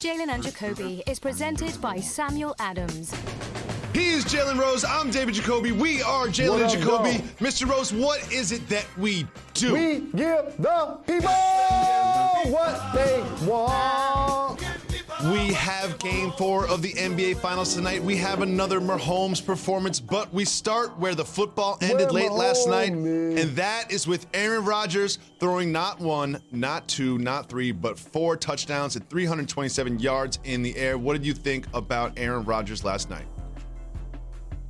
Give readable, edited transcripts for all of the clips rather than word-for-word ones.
Jalen Jacoby is presented by Samuel Adams. He's Jalen Rose. I'm David Jacoby. We are Jalen Jacoby. Mr. Rose, what is it that we do? We give the people what they want. We have Game 4 of the NBA Finals tonight. We have another Mahomes performance, but we start where the football ended late last night, and that is with Aaron Rodgers throwing not one, not two, not three, but 4 touchdowns and 327 yards in the air. What did you think about Aaron Rodgers last night?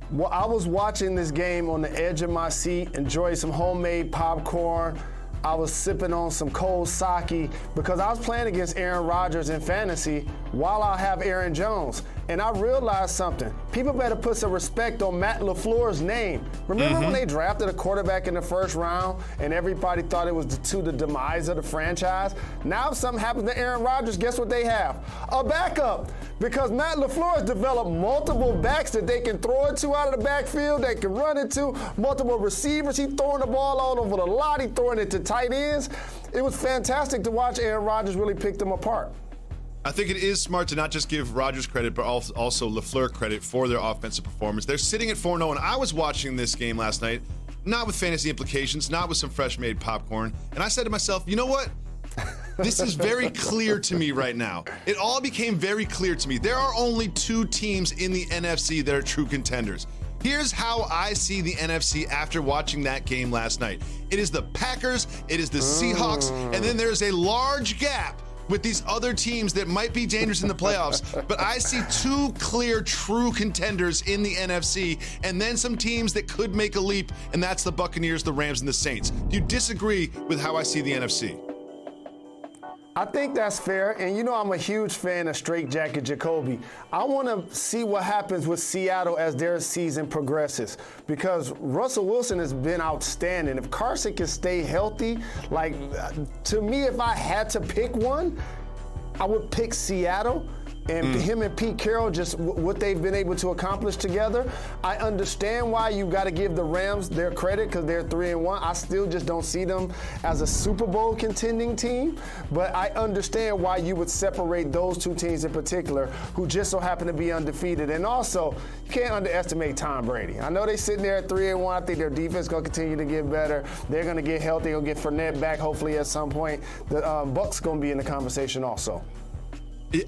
Well, I was watching this game on the edge of my seat, enjoying some homemade popcorn. I was sipping on some cold sake because I was playing against Aaron Rodgers in fantasy while I have Aaron Jones. And I realized something. People better put some respect on Matt LaFleur's name. Remember when they drafted a quarterback in the first round and everybody thought it was to the demise of the franchise? Now if something happens to Aaron Rodgers, guess what they have? A backup. Because Matt LaFleur has developed multiple backs that they can throw it to out of the backfield, they can run it to, multiple receivers. He's throwing the ball all over the lot. He's throwing it to tight ends. It was fantastic to watch Aaron Rodgers really pick them apart. I think it is smart to not just give Rodgers credit, but also LaFleur credit for their offensive performance. They're sitting at 4-0, and I was watching this game last night, not with fantasy implications, not with some fresh-made popcorn, and I said to myself, you know what? This is very clear to me right now. It all became very clear to me. There are only 2 teams in the NFC that are true contenders. Here's how I see the NFC after watching that game last night. It is the Packers, it is the Seahawks, and then there's a large gap with these other teams that might be dangerous in the playoffs, but I see 2 clear, true contenders in the NFC, and then some teams that could make a leap, and that's the Buccaneers, the Rams, and the Saints. Do you disagree with how I see the NFC? I think that's fair, and you know I'm a huge fan of Straight Jacket Jacoby. I want to see what happens with Seattle as their season progresses because Russell Wilson has been outstanding. If Carson can stay healthy, to me, if I had to pick one, I would pick Seattle. And him and Pete Carroll, just what they've been able to accomplish together. I understand why you got to give the Rams their credit because they're 3-1. I still just don't see them as a Super Bowl contending team. But I understand why you would separate those 2 teams in particular who just so happen to be undefeated. And also, you can't underestimate Tom Brady. I know they're sitting there at 3-1. I think their defense is going to continue to get better. They're going to get healthy. They'll get Fournette back hopefully at some point. The Bucs going to be in the conversation also.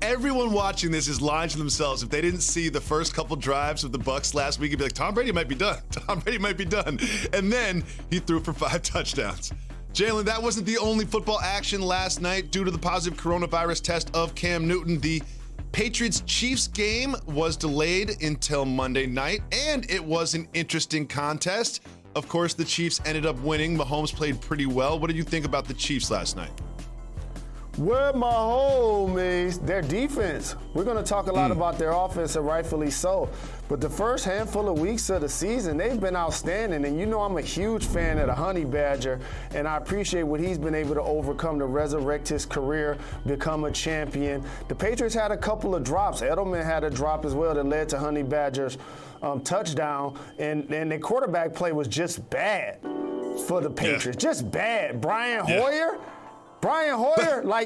Everyone watching this is lying to themselves. If they didn't see the first couple drives of the Bucs last week, it'd be like, Tom Brady might be done. Tom Brady might be done. And then he threw for 5 touchdowns. Jalen, that wasn't the only football action last night. Due to the positive coronavirus test of Cam Newton, the Patriots-Chiefs game was delayed until Monday night, and it was an interesting contest. Of course, the Chiefs ended up winning. Mahomes played pretty well. What did you think about the Chiefs last night? Where my homies, their defense. We're going to talk a lot about their offense, and rightfully so. But the first handful of weeks of the season, they've been outstanding. And you know I'm a huge fan of the Honey Badger, and I appreciate what he's been able to overcome to resurrect his career, become a champion. The Patriots had a couple of drops. Edelman had a drop as well that led to Honey Badger's touchdown. And their quarterback play was just bad for the Patriots. Just bad. Brian Hoyer,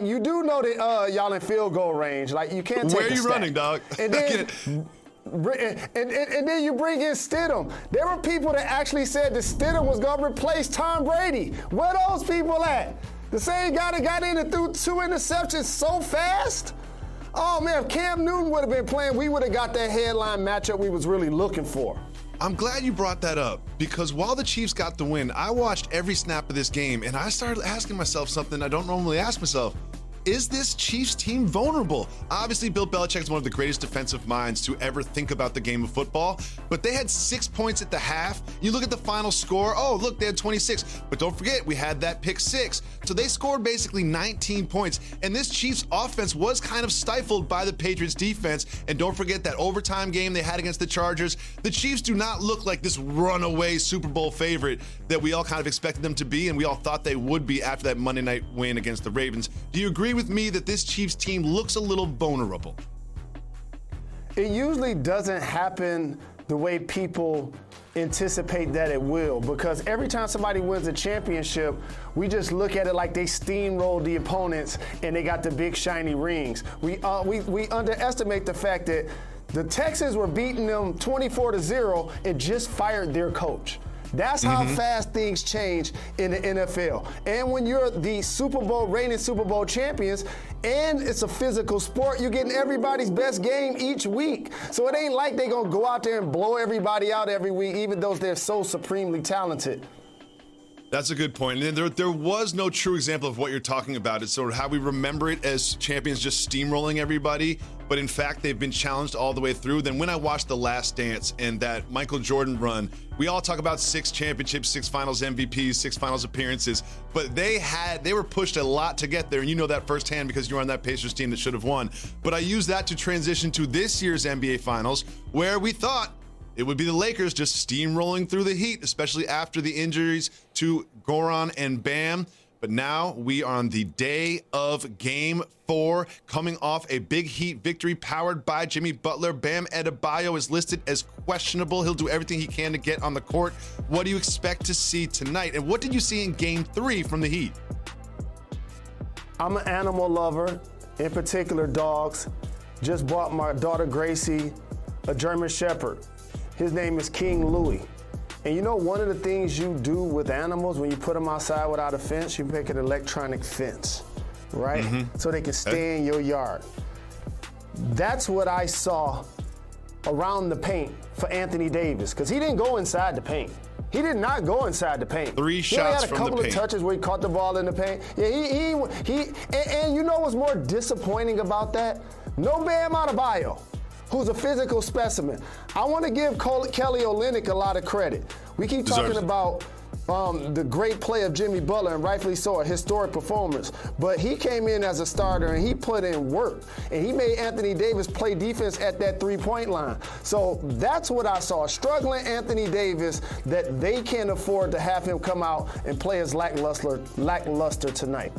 you do know that y'all in field goal range. You can't take Where are you running, dog? And then you bring in Stidham. There were people that actually said that Stidham was going to replace Tom Brady. Where those people at? The same guy that got in and threw 2 interceptions so fast? Oh, man, if Cam Newton would have been playing, we would have got that headline matchup we was really looking for. I'm glad you brought that up because while the Chiefs got the win, I watched every snap of this game and I started asking myself something I don't normally ask myself. Is this Chiefs team vulnerable? Obviously, Bill Belichick is one of the greatest defensive minds to ever think about the game of football, but they had 6 points at the half. You look at the final score, oh, look, they had 26. But don't forget, we had that pick 6. So they scored basically 19 points. And this Chiefs offense was kind of stifled by the Patriots defense. And don't forget that overtime game they had against the Chargers. The Chiefs do not look like this runaway Super Bowl favorite that we all kind of expected them to be, and we all thought they would be after that Monday night win against the Ravens. Do you agree with me that this Chiefs team looks a little vulnerable? It usually doesn't happen the way people anticipate that it will, because every time somebody wins a championship, we just look at it like they steamrolled the opponents and they got the big shiny rings. We underestimate the fact that the Texans were beating them 24-0 and just fired their coach. That's how fast things change in the NFL. And when you're the reigning Super Bowl champions, and it's a physical sport, you're getting everybody's best game each week. So it ain't like they're going to go out there and blow everybody out every week, even though they're so supremely talented. That's a good point. And there was no true example of what you're talking about. It's sort of how we remember it as champions just steamrolling everybody. But in fact, they've been challenged all the way through. Then when I watched The Last Dance and that Michael Jordan run, we all talk about 6 championships, 6 finals MVPs, 6 finals appearances, but they were pushed a lot to get there. And you know that firsthand because you were on that Pacers team that should have won. But I use that to transition to this year's NBA Finals, where we thought it would be the Lakers just steamrolling through the Heat, especially after the injuries to Goran and Bam. But now we are on the day of Game 4, coming off a big Heat victory powered by Jimmy Butler. Bam Adebayo is listed as questionable. He'll do everything he can to get on the court. What do you expect to see tonight? And what did you see in Game 3 from the Heat? I'm an animal lover, in particular dogs. Just bought my daughter Gracie a German Shepherd. His name is King Louis. And you know, one of the things you do with animals when you put them outside without a fence, you make an electronic fence, right? So they can stay in your yard. That's what I saw around the paint for Anthony Davis, because he didn't go inside the paint. He did not go inside the paint. 3 shots from the paint. He had a couple of touches where he caught the ball in the paint. Yeah, and you know what's more disappointing about that? No Bam Adebayo, who's a physical specimen. I want to give Kelly Olynyk a lot of credit. We keep talking about the great play of Jimmy Butler, and rightfully so, a historic performance. But he came in as a starter, and he put in work. And he made Anthony Davis play defense at that three-point line. So that's what I saw. Struggling Anthony Davis, that they can't afford to have him come out and play as lackluster tonight.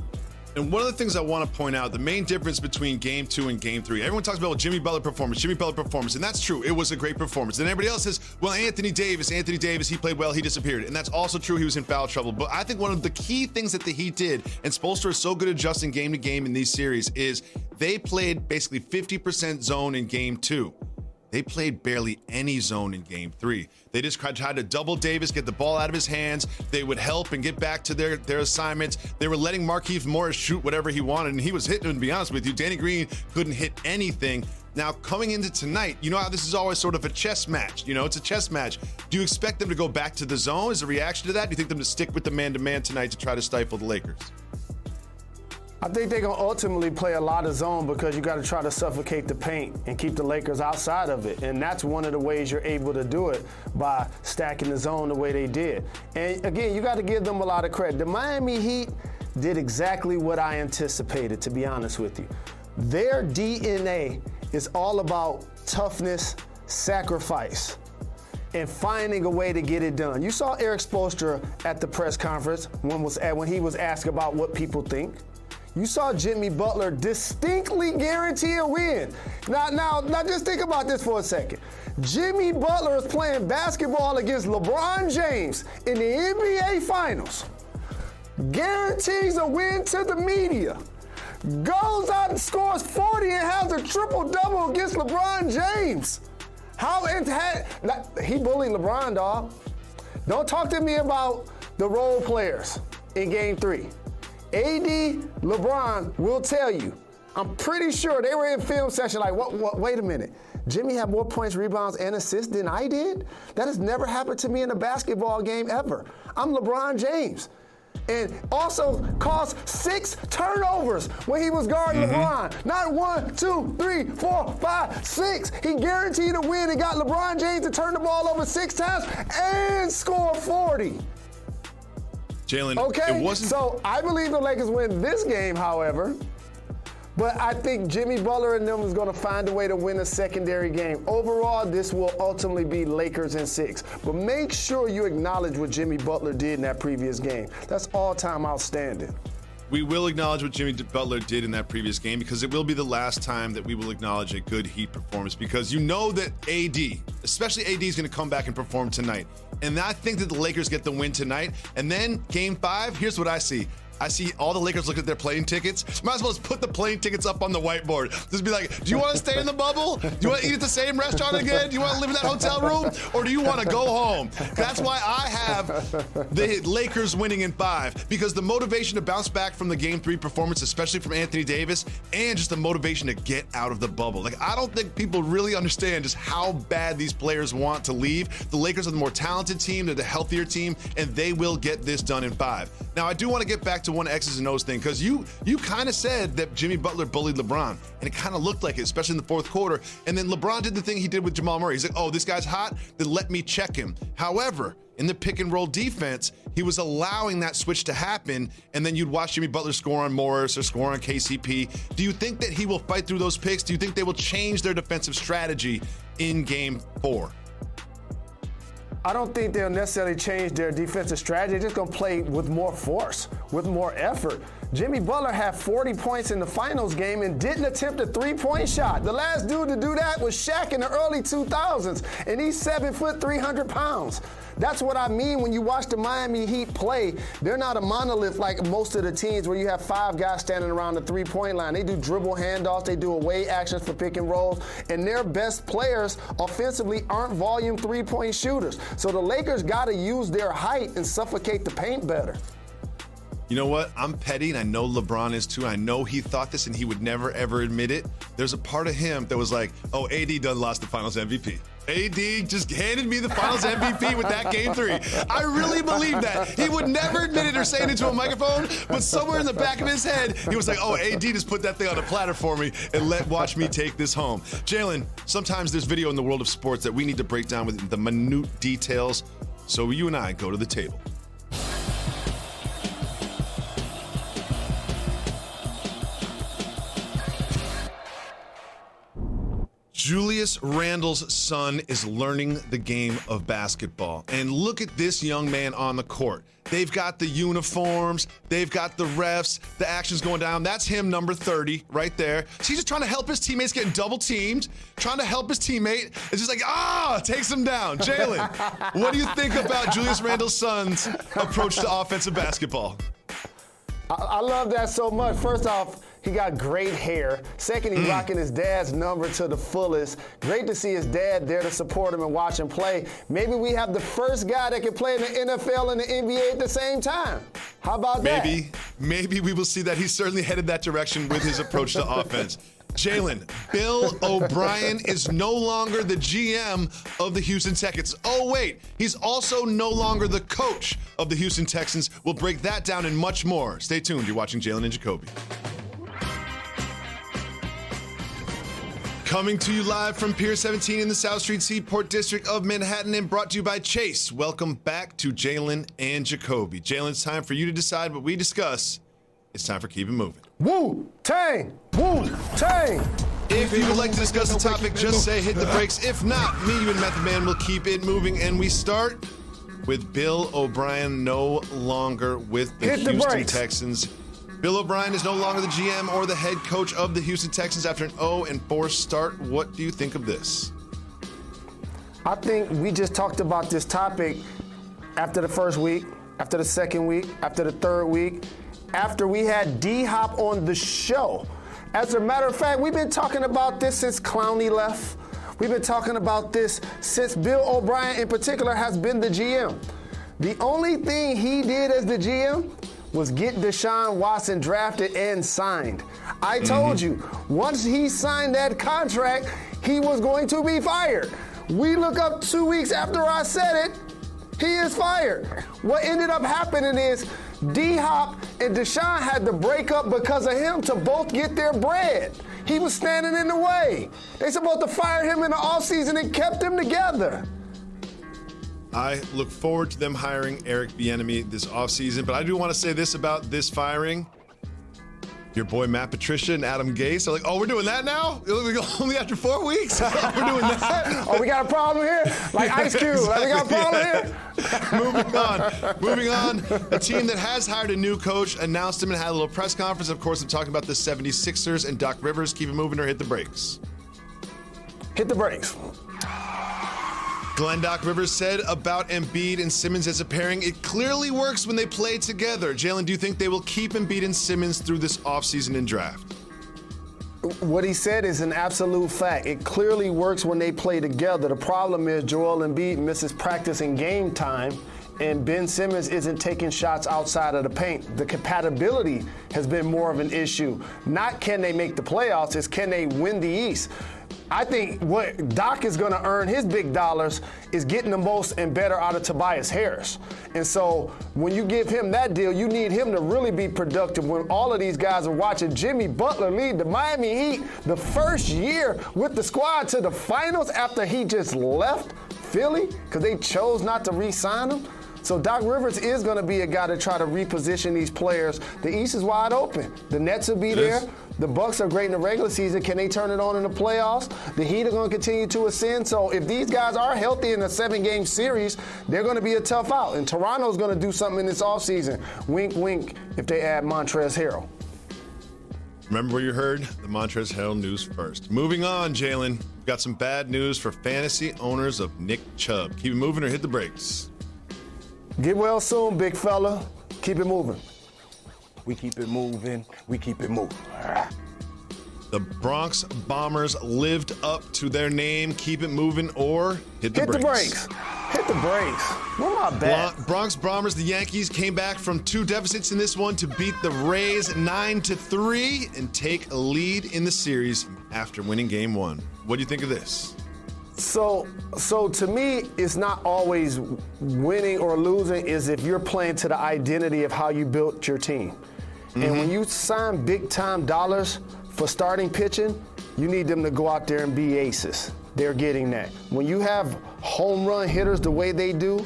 And one of the things I want to point out, the main difference between Game 2 and Game 3, everyone talks about Jimmy Butler performance, and that's true. It was a great performance. And everybody else says, well, Anthony Davis, he played well, he disappeared. And that's also true, he was in foul trouble. But I think one of the key things that the Heat did, and Spoelstra is so good at adjusting game to game in these series, is they played basically 50% zone in Game 2. They played barely any zone in Game 3. They just tried to double Davis, get the ball out of his hands. They would help and get back to their assignments. They were letting Markieff Morris shoot whatever he wanted, and he was hitting them, to be honest with you. Danny Green couldn't hit anything. Now, coming into tonight, you know how this is always sort of a chess match. You know, it's a chess match. Do you expect them to go back to the zone as a reaction to that? Do you think them to stick with the man-to-man tonight to try to stifle the Lakers? I think they're going to ultimately play a lot of zone because you got to try to suffocate the paint and keep the Lakers outside of it. And that's one of the ways you're able to do it, by stacking the zone the way they did. And again, you got to give them a lot of credit. The Miami Heat did exactly what I anticipated, to be honest with you. Their DNA is all about toughness, sacrifice, and finding a way to get it done. You saw Eric Spoelstra at the press conference when he was asked about what people think. You saw Jimmy Butler distinctly guarantee a win. Now, just think about this for a second. Jimmy Butler is playing basketball against LeBron James in the NBA Finals. Guarantees a win to the media. Goes out and scores 40 and has a triple-double against LeBron James. He bullied LeBron, dog. Don't talk to me about the role players in Game 3. AD, LeBron will tell you. I'm pretty sure they were in film session like, wait a minute. Jimmy had more points, rebounds, and assists than I did? That has never happened to me in a basketball game ever. I'm LeBron James. And also caused 6 turnovers when he was guarding LeBron. Not 1, 2, 3, 4, 5, 6. He guaranteed a win and got LeBron James to turn the ball over 6 times and score 40. Jalen, okay, it wasn't... So I believe the Lakers win this game, however, but I think Jimmy Butler and them is going to find a way to win a secondary game. Overall, this will ultimately be Lakers in 6. But make sure you acknowledge what Jimmy Butler did in that previous game. That's all-time outstanding. We will acknowledge what Jimmy Butler did in that previous game because it will be the last time that we will acknowledge a good Heat performance because you know that AD, especially AD, is going to come back and perform tonight. And I think that the Lakers get the win tonight. And then Game 5, here's what I see. I see all the Lakers look at their plane tickets. Might as well just put the plane tickets up on the whiteboard. Just be like, do you want to stay in the bubble? Do you want to eat at the same restaurant again? Do you want to live in that hotel room? Or do you want to go home? That's why I have the Lakers winning in 5, because the motivation to bounce back from the Game 3 performance, especially from Anthony Davis, and just the motivation to get out of the bubble. Like, I don't think people really understand just how bad these players want to leave. The Lakers are the more talented team. They're the healthier team, and they will get this done in 5. Now, I do want to get back to one X's and O's thing, because you kind of said that Jimmy Butler bullied LeBron, and it kind of looked like it, especially in the fourth quarter. And then LeBron did the thing he did with Jamal Murray. He's like, oh, this guy's hot, then let me check him. However, in the pick and roll defense, he was allowing that switch to happen, and then you'd watch Jimmy Butler score on Morris or score on KCP. Do you think that he will fight through those picks? Do you think they will change their defensive strategy in Game 4? I don't think they'll necessarily change their defensive strategy. They're just going to play with more force, with more effort. Jimmy Butler had 40 points in the finals game and didn't attempt a three-point shot. The last dude to do that was Shaq in the early 2000s, and he's 7 foot, 300 pounds. That's what I mean when you watch the Miami Heat play. They're not a monolith like most of the teams where you have 5 guys standing around the three-point line. They do dribble handoffs, they do away actions for pick and rolls, and their best players offensively aren't volume three-point shooters. So the Lakers got to use their height and suffocate the paint better. You know what? I'm petty, and I know LeBron is too. I know he thought this, and he would never, ever admit it. There's a part of him that was like, oh, AD done lost the Finals MVP. AD just handed me the Finals MVP with that Game 3. I really believe that. He would never admit it or say it into a microphone, but somewhere in the back of his head, he was like, oh, AD just put that thing on a platter for me and watch me take this home. Jalen, sometimes there's video in the world of sports that we need to break down with the minute details. So you and I go to the table. Julius Randle's son is learning the game of basketball. And look at this young man on the court. They've got the uniforms, they've got the refs, the action's going down. That's him, number 30, right there. So he's just trying to help his teammates, getting double teamed, trying to help his teammate. It's just like, takes him down. Jalen, what do you think about Julius Randle's son's approach to offensive basketball? I love that so much. First off, he got great hair. Second, he's rocking his dad's number to the fullest. Great to see his dad there to support him and watch him play. Maybe we have the first guy that can play in the NFL and the NBA at the same time. How about that? Maybe we will see that. He's certainly headed that direction with his approach to offense. Jalen, Bill OBrien is no longer the GM of the Houston Texans. Oh, wait, he's also no longer the coach of the Houston Texans. We'll break that down and much more. Stay tuned. You're watching Jalen and Jacoby. Coming to you live from Pier 17 in the South Street Seaport District of Manhattan and brought to you by Chase. Welcome back to Jalen and Jacoby. Jalen, it's time for you to decide what we discuss. It's time for Keep It Moving. Wu-Tang! Wu-Tang! If you would like to discuss the topic, just say hit the brakes. If not, me, you, and Method Man will keep it moving. And we start with Bill OBrien no longer with the Houston Texans. Bill OBrien is no longer the GM or the head coach of the Houston Texans after an 0-4 start. What do you think of this? I think we just talked about this topic after the first week, after the second week, after the third week, after we had D-Hop on the show. As a matter of fact, we've been talking about this since Clowney left. We've been talking about this since Bill OBrien in particular has been the GM. The only thing he did as the GM was get Deshaun Watson drafted and signed. I told you, once he signed that contract, he was going to be fired. We look up 2 weeks after I said it, he is fired. What ended up happening is D-Hop and Deshaun had to break up because of him to both get their bread. He was standing in the way. They supposed to fire him in the offseason and kept them together. I look forward to them hiring Eric Bieniemy this offseason, but I do want to say this about this firing. Your boy Matt Patricia and Adam Gase are like, oh, we're doing that now? Only after 4 weeks? We're doing that? Oh, we got a problem here? Like Ice Cube, like we got a problem here? Moving on. A team that has hired a new coach announced him and had a little press conference. Of course, I'm talking about the 76ers and Doc Rivers. Keep it moving or hit the brakes. Hit the brakes. Glenn Doc Rivers said about Embiid and Simmons as a pairing, it clearly works when they play together. Jalen, do you think they will keep Embiid and Simmons through this offseason and draft? What he said is an absolute fact. It clearly works when they play together. The problem is Joel Embiid misses practice and game time, and Ben Simmons isn't taking shots outside of the paint. The compatibility has been more of an issue. Not can they make the playoffs, it's can they win the East. I think what Doc is going to earn his big dollars is getting the most and better out of Tobias Harris. And so when you give him that deal, you need him to really be productive when all of these guys are watching Jimmy Butler lead the Miami Heat the first year with the squad to the finals after he just left Philly because they chose not to re-sign him. So Doc Rivers is going to be a guy to try to reposition these players. The East is wide open. The Nets will be there. The Bucks are great in the regular season. Can they turn it on in the playoffs? The Heat are going to continue to ascend. So if these guys are healthy in a 7-game series, they're going to be a tough out. And Toronto's going to do something in this offseason. Wink, wink, if they add Montrezl Harrell. Remember where you heard the Montrezl Harrell news first. Moving on, Jalen. We've got some bad news for fantasy owners of Nick Chubb. Keep it moving or hit the brakes. Get well soon, big fella. Keep it moving. We keep it moving. We keep it moving. The Bronx Bombers lived up to their name. Keep it moving or hit the brakes. Hit the brakes. Where my bat? Bronx Bombers, the Yankees came back from 2 deficits in this one to beat the Rays 9-3 and take a lead in the series after winning game 1. What do you think of this? So to me, it's not always winning or losing, is if you're playing to the identity of how you built your team. Mm-hmm. And when you sign big-time dollars for starting pitching, you need them to go out there and be aces. They're getting that. When you have home run hitters the way they do,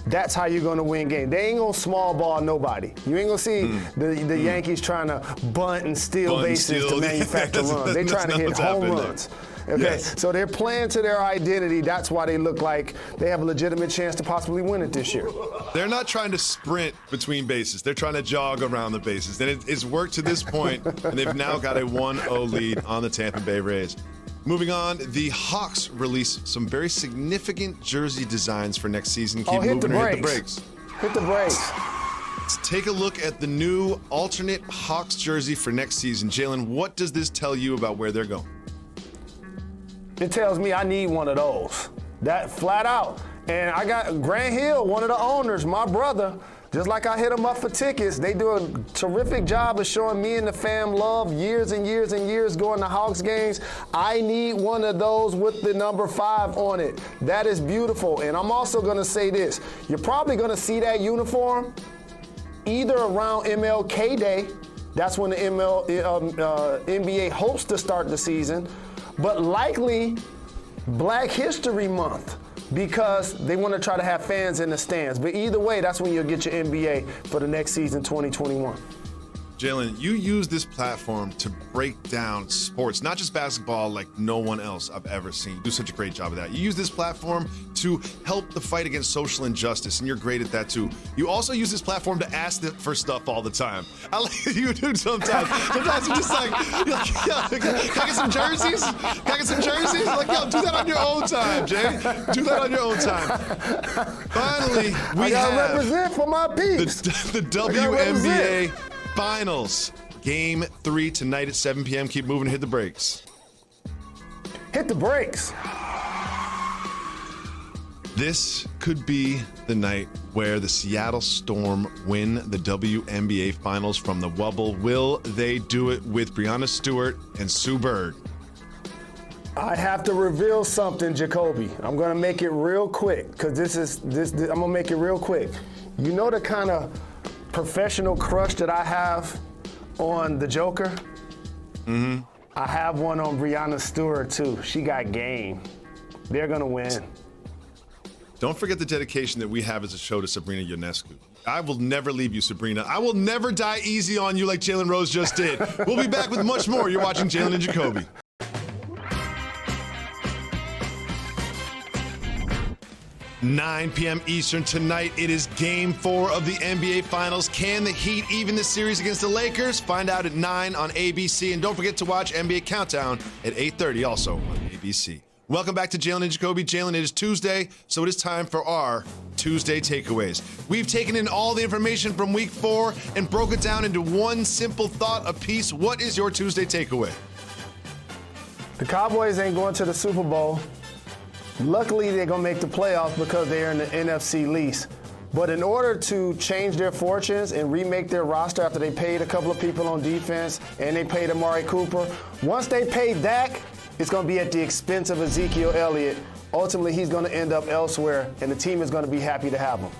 that's how you're going to win games. They ain't going to small ball nobody. You ain't going to see the Yankees trying to bunt and steal bases to manufacture runs. They're trying to hit home runs. Okay, yes. So they're playing to their identity. That's why they look like they have a legitimate chance to possibly win it this year. They're not trying to sprint between bases. They're trying to jog around the bases. And it's worked to this point, and they've now got a 1-0 lead on the Tampa Bay Rays. Moving on, the Hawks released some very significant jersey designs for next season. Keep moving or hit the brakes. Hit the brakes. Let's take a look at the new alternate Hawks jersey for next season. Jalen, what does this tell you about where they're going? It tells me I need one of those. That flat out. And I got Grant Hill, one of the owners, my brother. Just like I hit them up for tickets, they do a terrific job of showing me and the fam love years and years and years going to Hawks games. I need one of those with the number 5 on it. That is beautiful. And I'm also going to say this. You're probably going to see that uniform either around MLK Day. That's when the NBA hopes to start the season. But likely Black History Month, because they want to try to have fans in the stands. But either way, that's when you'll get your NBA for the next season, 2021. Jalen, you use this platform to break down sports, not just basketball, like no one else I've ever seen. You do such a great job of that. You use this platform to help the fight against social injustice, and you're great at that too. You also use this platform to ask for stuff all the time. I like you do sometimes. Sometimes you're just like, yo, can I get some jerseys? Can I get some jerseys? Like, yo, do that on your own time, Jay. Do that on your own time. Finally, we have represent for my peeps. The WNBA Finals. Game 3 tonight at 7 p.m. Keep moving, hit the brakes. Hit the brakes. This could be the night where the Seattle Storm win the WNBA Finals from the Wubble. Will they do it with Breanna Stewart and Sue Bird? I have to reveal something, Jacoby. I'm going to make it real quick, because I'm going to make it real quick. You know the kind of professional crush that I have on the Joker? Mm-hmm. I have one on Breanna Stewart, too. She got game. They're going to win. Don't forget the dedication that we have as a show to Sabrina Ionescu. I will never leave you, Sabrina. I will never die easy on you like Jalen Rose just did. We'll be back with much more. You're watching Jalen and Jacoby. 9 p.m. Eastern tonight, it is Game 4 of the NBA Finals. Can the Heat even the series against the Lakers? Find out at 9 on ABC. And don't forget to watch NBA Countdown at 8:30 also on ABC. Welcome back to Jalen Jacoby. Jalen, it is Tuesday, so it is time for our Tuesday takeaways. We've taken in all the information from Week 4 and broke it down into one simple thought apiece. What is your Tuesday takeaway? The Cowboys ain't going to the Super Bowl. Luckily, they're going to make the playoffs because they're in the NFC lease. But in order to change their fortunes and remake their roster after they paid a couple of people on defense and they paid Amari Cooper, once they pay Dak, it's going to be at the expense of Ezekiel Elliott. Ultimately, he's going to end up elsewhere, and the team is going to be happy to have him.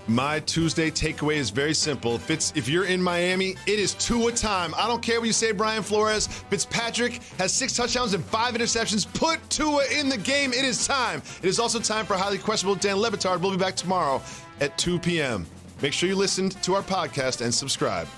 My Tuesday takeaway is very simple. If you're in Miami, it is Tua time. I don't care what you say, Brian Flores. Fitzpatrick has 6 touchdowns and 5 interceptions. Put Tua in the game. It is time. It is also time for highly questionable Dan Le Batard. We'll be back tomorrow at 2 p.m. Make sure you listen to our podcast and subscribe.